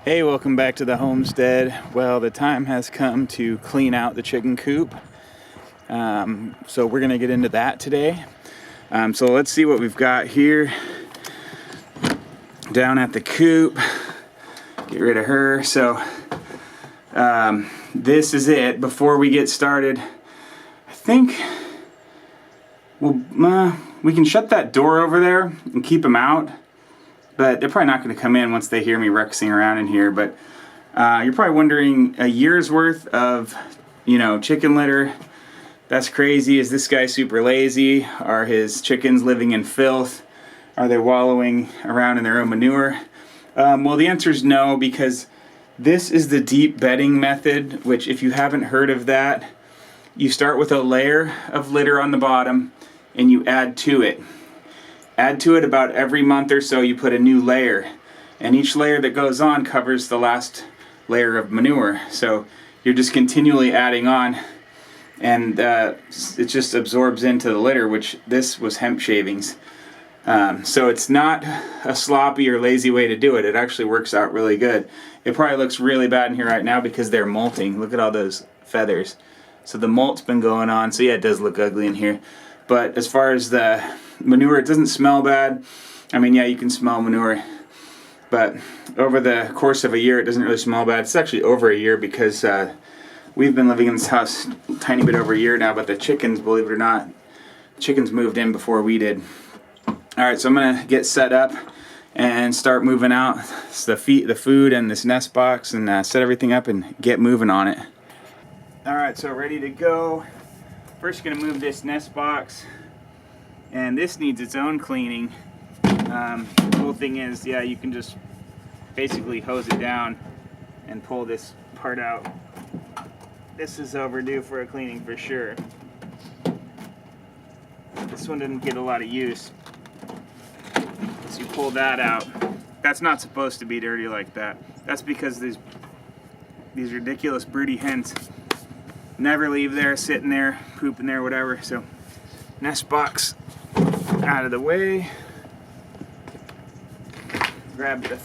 Hey, welcome back to the homestead. Well, the time has come to clean out the chicken coop. So we're gonna get into that today. So let's see what we've got here. Down at the coop, get rid of her. So this is it. Before we get started, I think we can shut that door over there and keep them out. But they're probably not going to come in once they hear me ruxing around in here. But you're probably wondering, a year's worth of, chicken litter. That's crazy. Is this guy super lazy? Are his chickens living in filth? Are they wallowing around in their own manure? Well, the answer is no, because this is the deep bedding method, which if you haven't heard of that, you start with a layer of litter on the bottom and you add to it. Add to it about every month or so, you put a new layer. And each layer that goes on covers the last layer of manure. So you're just continually adding on, and it just absorbs into the litter, which this was hemp shavings. So it's not a sloppy or lazy way to do it. It actually works out really good. It probably looks really bad in here right now because they're molting. Look at all those feathers. So the molt's been going on. So yeah, it does look ugly in here. But as far as the manure, it doesn't smell bad. I mean, yeah, you can smell manure, but over the course of a year, it doesn't really smell bad. It's actually over a year because we've been living in this house a tiny bit over a year now, but the chickens, believe it or not, chickens moved in before we did. All right, so I'm gonna get set up and start moving out the food and this nest box, and set everything up and get moving on it. All right, so ready to go. First, gonna move this nest box, and this needs its own cleaning. The cool thing is, yeah, you can just basically hose it down and pull this part out. This is overdue for a cleaning for sure. This one didn't get a lot of use. So you pull that out. That's not supposed to be dirty like that. That's because these ridiculous broody hens never leave there, sitting there, pooping there, whatever. So nest box out of the way. Grab the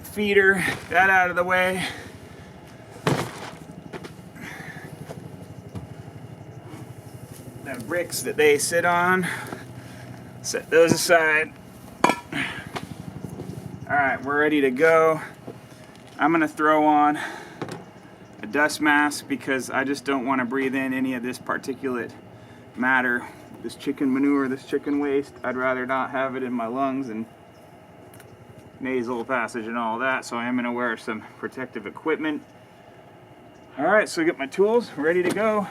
feeder, that out of the way. The bricks that they sit on, set those aside. Alright, we're ready to go. I'm gonna throw on a dust mask because I just don't want to breathe in any of this particulate matter, this chicken manure, this chicken waste. I'd rather not have it in my lungs and nasal passage and all that, so I am going to wear some protective equipment. Alright, so I got my tools ready to go.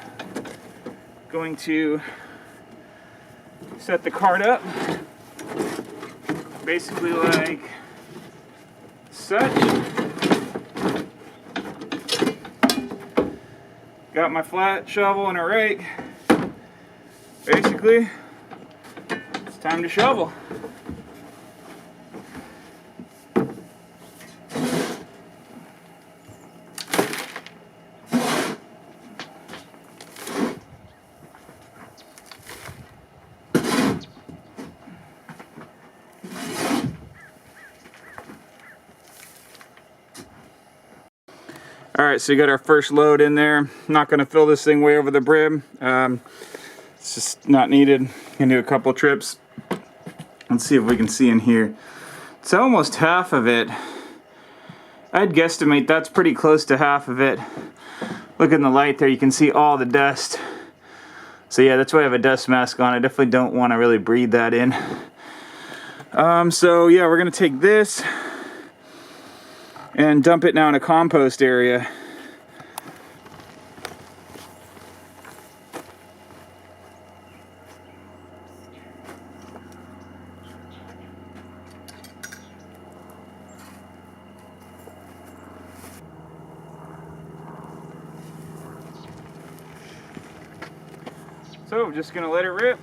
Going to set the cart up basically like such. Got my flat shovel and a rake. Basically, it's time to shovel. Alright, so you got our first load in there. I'm not going to fill this thing way over the brim. It's just not needed. Gonna do a couple trips. Let's see if we can see in here. It's almost half of it. I'd guesstimate that's pretty close to half of it. Look in the light there, you can see all the dust. So yeah, that's why I have a dust mask on. I definitely don't want to really breathe that in. So yeah, we're gonna take this and dump it now in a compost area. So I'm just gonna let it rip.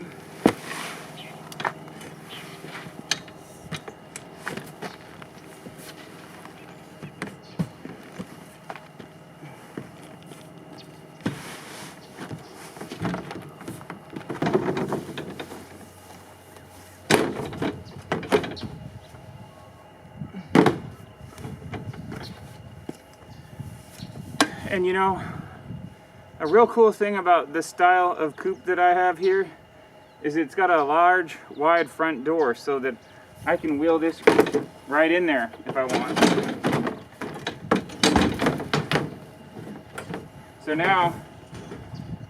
And you know, a real cool thing about this style of coop that I have here is it's got a large, wide front door so that I can wheel this right in there if I want. So now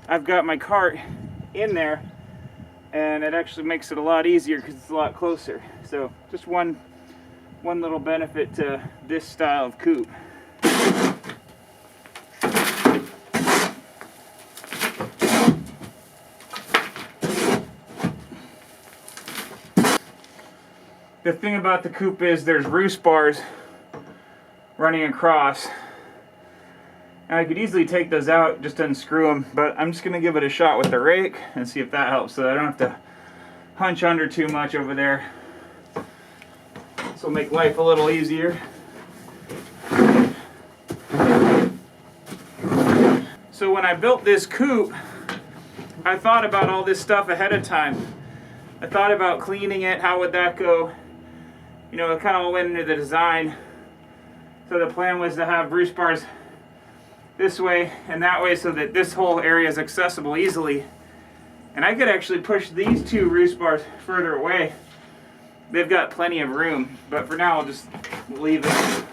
I've got my cart in there, and it actually makes it a lot easier because it's a lot closer. So just one little benefit to this style of coop. The thing about the coop is there's roost bars running across. And I could easily take those out, just unscrew them, but I'm just going to give it a shot with the rake and see if that helps so that I don't have to hunch under too much over there. This will make life a little easier. So when I built this coop, I thought about all this stuff ahead of time. I thought about cleaning it, how would that go? You know, it kind of all went into the design. So the plan was to have roost bars this way and that way so that this whole area is accessible easily. And I could actually push these two roost bars further away. They've got plenty of room, but for now I'll just leave it.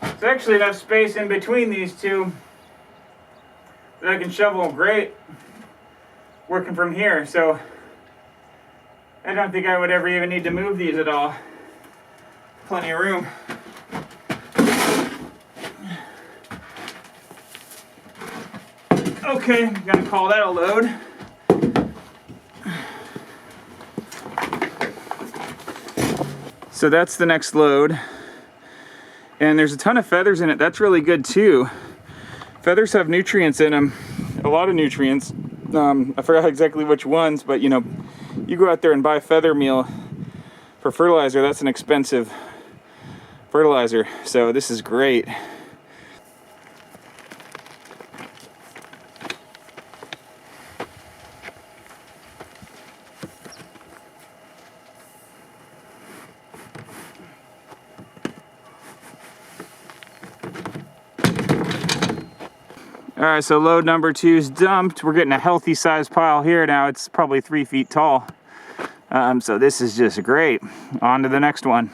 There's actually enough space in between these two that I can shovel great working from here, so I don't think I would ever even need to move these at all. Plenty of room. Okay, I'm gonna call that a load. So that's the next load. And there's a ton of feathers in it. That's really good too. Feathers have nutrients in them, a lot of nutrients. I forgot exactly which ones, but you know, you go out there and buy feather meal for fertilizer, that's an expensive fertilizer. So this is great. All right, so load number 2 is dumped. We're getting a healthy sized pile here now. It's probably 3 feet tall. So this is just great. On to the next one.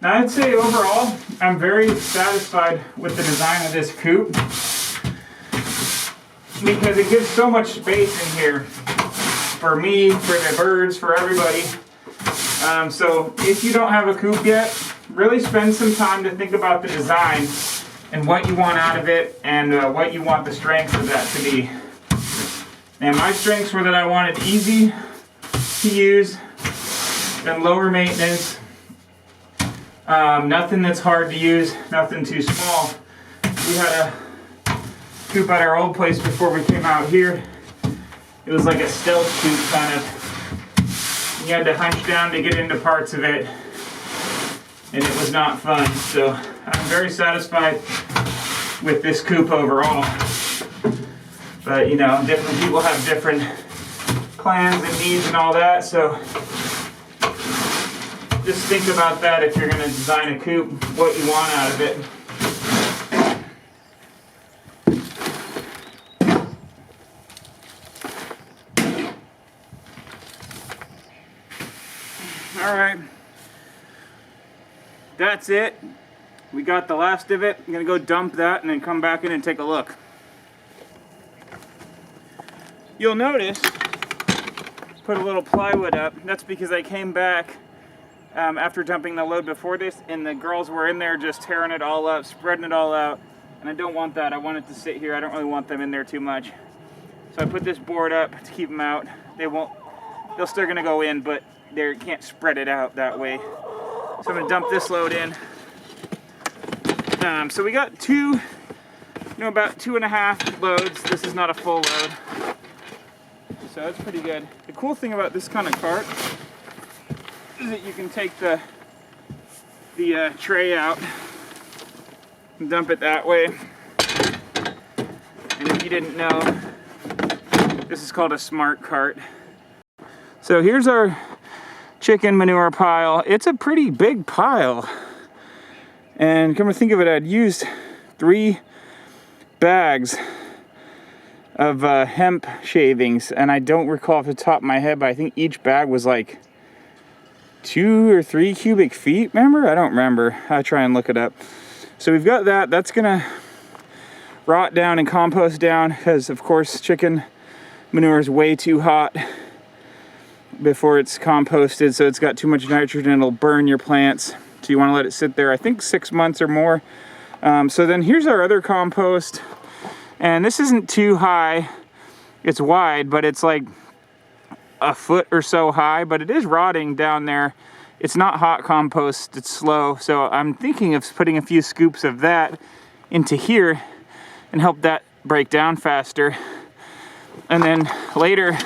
Now I'd say overall, I'm very satisfied with the design of this coop because it gives so much space in here for me, for the birds, for everybody. So if you don't have a coop yet, really spend some time to think about the design and what you want out of it and what you want the strengths of that to be. And my strengths were that I wanted easy to use and lower maintenance. Nothing that's hard to use, nothing too small. We had a coop at our old place before we came out here. It was like a stealth coop kind of. You had to hunch down to get into parts of it, and it was not fun. So I'm very satisfied with this coop overall. But you know, different people have different plans and needs and all that, so just think about that if you're going to design a coop, what you want out of it. All right, that's it. We got the last of it. I'm going to go dump that and then come back in and take a look. You'll notice, put a little plywood up. That's because I came back after dumping the load before this, and the girls were in there just tearing it all up, spreading it all out, and I don't want that. I want it to sit here. I don't really want them in there too much. So I put this board up to keep them out. They're still gonna go in, but they can't spread it out that way. So I'm gonna dump this load in. So we got two you know, about 2.5 loads. This is not a full load, so that's pretty good. The cool thing about this kind of cart is that you can take the tray out and dump it that way. And if you didn't know, this is called a smart cart. So here's our chicken manure pile. It's a pretty big pile. And come to think of it, I'd used 3 bags of hemp shavings, and I don't recall off the top of my head, but I think each bag was like 2 or 3 cubic feet, remember? I don't remember. I'll try and look it up. So we've got that. That's gonna rot down and compost down because, of course, chicken manure is way too hot before it's composted, so it's got too much nitrogen and it'll burn your plants. So you want to let it sit there, I think 6 months or more. So then here's our other compost, and this isn't too high. It's wide, but it's like a foot or so high, but it is rotting down there. It's not hot compost, it's slow. So I'm thinking of putting a few scoops of that into here and help that break down faster. And then later,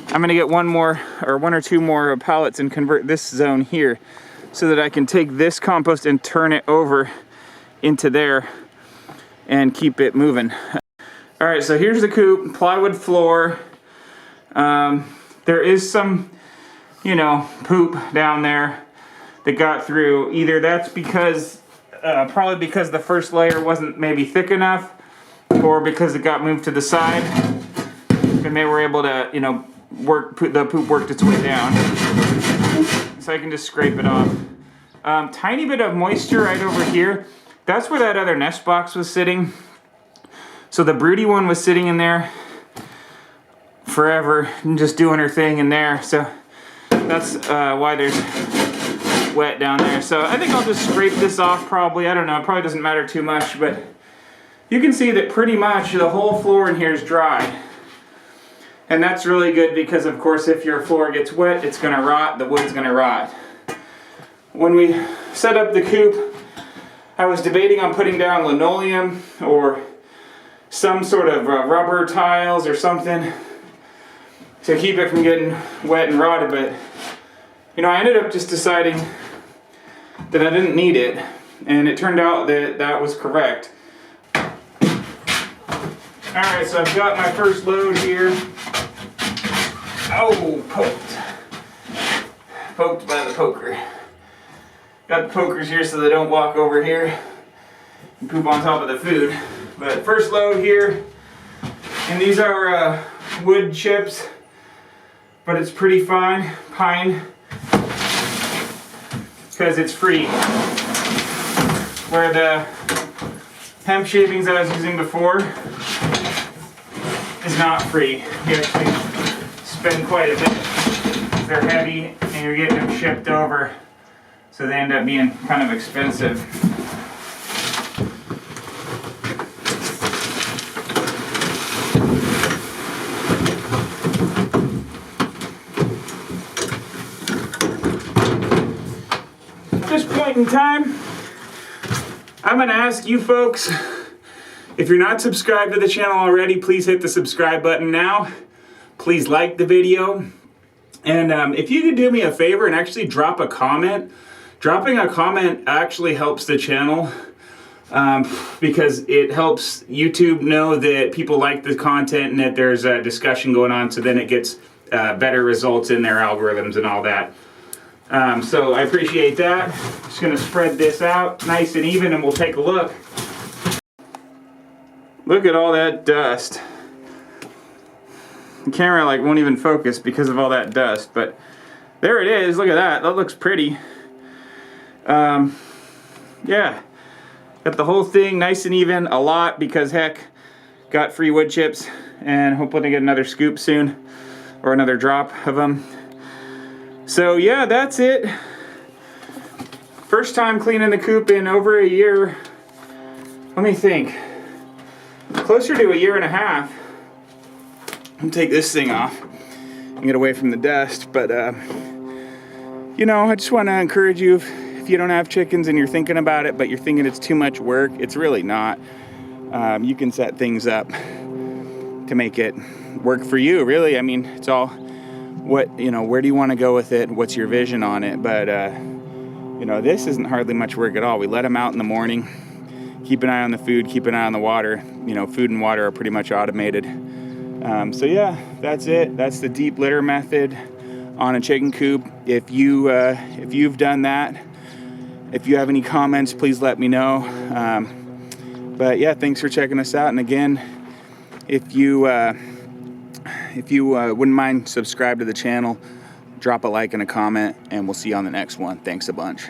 I'm gonna get 1 or 2 more pallets and convert this zone here so that I can take this compost and turn it over into there and keep it moving. All right, so here's the coop, plywood floor. There is some, you know, poop down there that got through. Either that's because, probably because the first layer wasn't maybe thick enough, or because it got moved to the side and they were able to, you know, the poop worked its way down. So I can just scrape it off. Tiny bit of moisture right over here. That's where that other nest box was sitting. So the broody one was sitting in there forever and just doing her thing in there. So that's why there's wet down there. So I think I'll just scrape this off probably. I don't know, it probably doesn't matter too much, but you can see that pretty much the whole floor in here is dry. And that's really good because, of course, if your floor gets wet, it's gonna rot, the wood's gonna rot. When we set up the coop, I was debating on putting down linoleum or some sort of rubber tiles or something to keep it from getting wet and rotted, but you know, I ended up just deciding that I didn't need it, and it turned out that that was correct. Alright, so I've got my first load here. Oh, poked by the poker. Got the pokers here so they don't walk over here and poop on top of the food. But first load here, and these are wood chips, but it's pretty fine, pine, because it's free. Where the hemp shavings that I was using before is not free. You actually spend quite a bit. They're heavy and you're getting them shipped over, so they end up being kind of expensive. At this point in time, I'm going to ask you folks, if you're not subscribed to the channel already, please hit the subscribe button now. Please like the video. And if you could do me a favor and actually drop a comment. Dropping a comment actually helps the channel because it helps YouTube know that people like the content and that there's a discussion going on, so then it gets better results in their algorithms and all that. So I appreciate that. Just going to spread this out nice and even, and we'll take a look. Look at all that dust. The camera won't even focus because of all that dust, but there it is. Look at that. That looks pretty. Yeah, got the whole thing nice and even, a lot, because heck, got free wood chips, and hoping to get another scoop soon, or another drop of them. So yeah, that's it. First time cleaning the coop in over a year. Let me think. Closer to a year and a half. I'll take this thing off and get away from the dust, but you know, I just want to encourage you, if you don't have chickens and you're thinking about it, but you're thinking it's too much work, it's really not. You can set things up to make it work for you, really. I mean, it's all what, where do you want to go with it? What's your vision on it? But, this isn't hardly much work at all. We let them out in the morning, keep an eye on the food, keep an eye on the water. Food and water are pretty much automated. So yeah, that's it. That's the deep litter method on a chicken coop. If you've done that, if you have any comments, please let me know. But yeah, thanks for checking us out. And again, if you wouldn't mind, subscribe to the channel, drop a like and a comment, and we'll see you on the next one. Thanks a bunch.